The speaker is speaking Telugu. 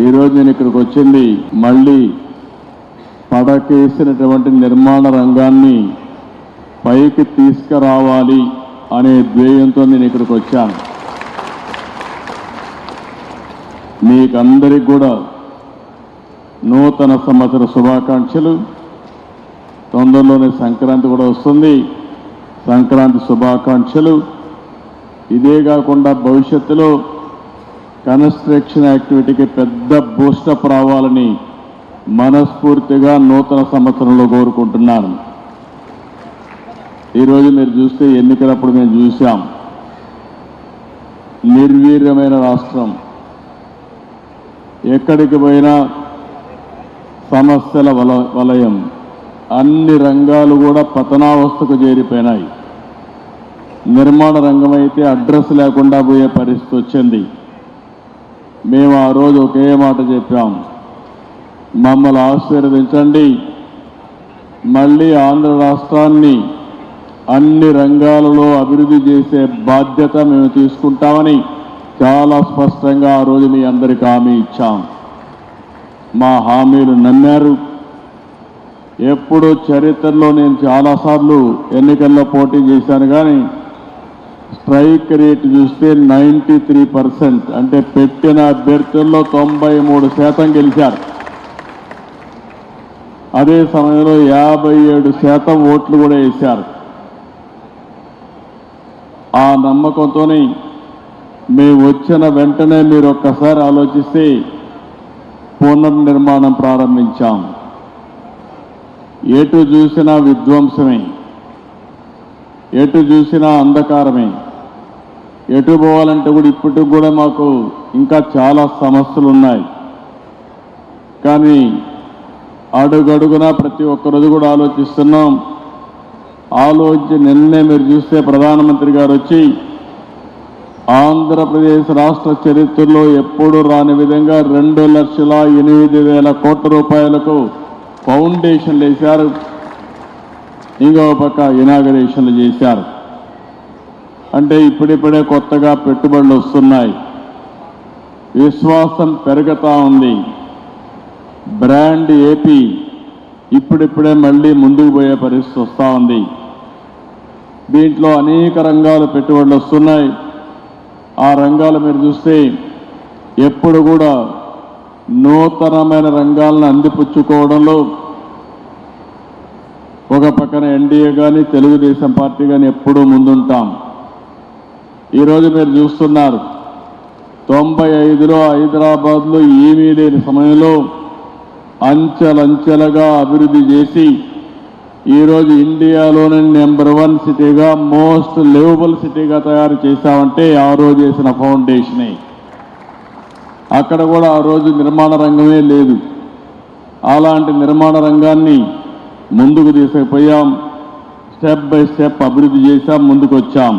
ఈరోజు నేను ఇక్కడికి వచ్చింది మళ్ళీ పడకేసినటువంటి నిర్మాణ రంగాన్ని పైకి తీసుకురావాలి అనే ధ్యేయంతో నేను ఇక్కడికి వచ్చాను. మీకందరికి కూడా నూతన సంవత్సర శుభాకాంక్షలు. తొందరలోనే సంక్రాంతి కూడా వస్తుంది. సంక్రాంతి శుభాకాంక్షలు. ఇదే కాకుండా భవిష్యత్తులో కన్స్ట్రక్షన్ యాక్టివిటీకి పెద్ద బూస్టప్ రావాలని మనస్ఫూర్తిగా నూతన సంవత్సరంలో కోరుకుంటున్నాను. ఈరోజు మీరు చూస్తే ఎన్నికలప్పుడు మేము చూసాం, నిర్వీర్యమైన రాష్ట్రం, ఎక్కడికి పోయినా సమస్యల వలయం, అన్ని రంగాలు కూడా పతనావస్థకు చేరిపోయినాయి. నిర్మాణ రంగం అయితే అడ్రస్ లేకుండా పోయే పరిస్థితి వచ్చింది. మేము ఆ రోజు ఒకే మాట చెప్పాం, మమ్మల్ని ఆశీర్వదించండి, మళ్ళీ ఆంధ్ర రాష్ట్రాన్ని అన్ని రంగాలలో అభివృద్ధి చేసే బాధ్యత మేము తీసుకుంటామని చాలా స్పష్టంగా ఆ రోజు మీ అందరికీ హామీ ఇచ్చాం. మా హామీలు నమ్మారు. ఎప్పుడు చరిత్రలో నేను చాలాసార్లు ఎన్నికల్లో పోటీ చేశాను, కానీ స్ట్రైక్ రేట్ చూస్తే 93%, అంటే పెట్టిన అభ్యర్థుల్లో 93% గెలిచారు. అదే సమయంలో 57% ఓట్లు కూడా వేశారు. ఆ నమ్మకంతోనే మేము వచ్చిన వెంటనే మీరు ఒక్కసారి ఆలోచిస్తే పునర్నిర్మాణం ప్రారంభించాం. ఎటు చూసినా విధ్వంసమే, ఎటు చూసినా అంధకారమే. ఎటు పోవాలంటే కూడా ఇప్పటికి కూడా మాకు ఇంకా చాలా సమస్యలు ఉన్నాయి. కానీ అడుగడుగునా ప్రతి ఒక్కరోజు కూడా ఆలోచిస్తున్నాం. ఆలోచించి నిన్నే మీరు చూస్తే ప్రధానమంత్రి గారు వచ్చి ఆంధ్రప్రదేశ్ రాష్ట్ర చరిత్రలో ఎప్పుడూ రాని విధంగా 2,08,000 కోట్ల రూపాయలకు ఫౌండేషన్లు వేశారు. ఇంకో పక్క ఇనాగరేషన్లు చేశారు. అంటే ఇప్పుడిప్పుడే కొత్తగా పెట్టుబడులు వస్తున్నాయి. విశ్వాసం పెరుగుతూ ఉంది. బ్రాండ్ ఏపీ ఇప్పుడిప్పుడే మళ్ళీ ముందుకు పోయే పరిస్థితి వస్తూ ఉంది. దీంట్లో అనేక రంగాలు పెట్టుబడులు వస్తున్నాయి. ఆ రంగాలు మీరు చూస్తే ఎప్పుడు కూడా నూతనమైన రంగాలను అందిపుచ్చుకోవడంలో ఒక పక్కన ఎన్డీఏ కానీ తెలుగుదేశం పార్టీ కానీ ఎప్పుడూ ముందుంటాం. ఈరోజు మీరు చూస్తున్నారు, 95లో హైదరాబాద్లో ఏమీ లేని సమయంలో అంచెలంచెలుగా అభివృద్ధి చేసి ఈరోజు ఇండియాలోనే నెంబర్ 1 సిటీగా, మోస్ట్ లివబుల్ సిటీగా తయారు చేశామంటే ఆ రోజు చేసిన ఫౌండేషనే. అక్కడ కూడా ఆ రోజు నిర్మాణ రంగమే లేదు. అలాంటి నిర్మాణ రంగాన్ని ముందుకు తీసుకుపోయాం. స్టెప్ బై స్టెప్ అభివృద్ధి చేశాం, ముందుకు వచ్చాం.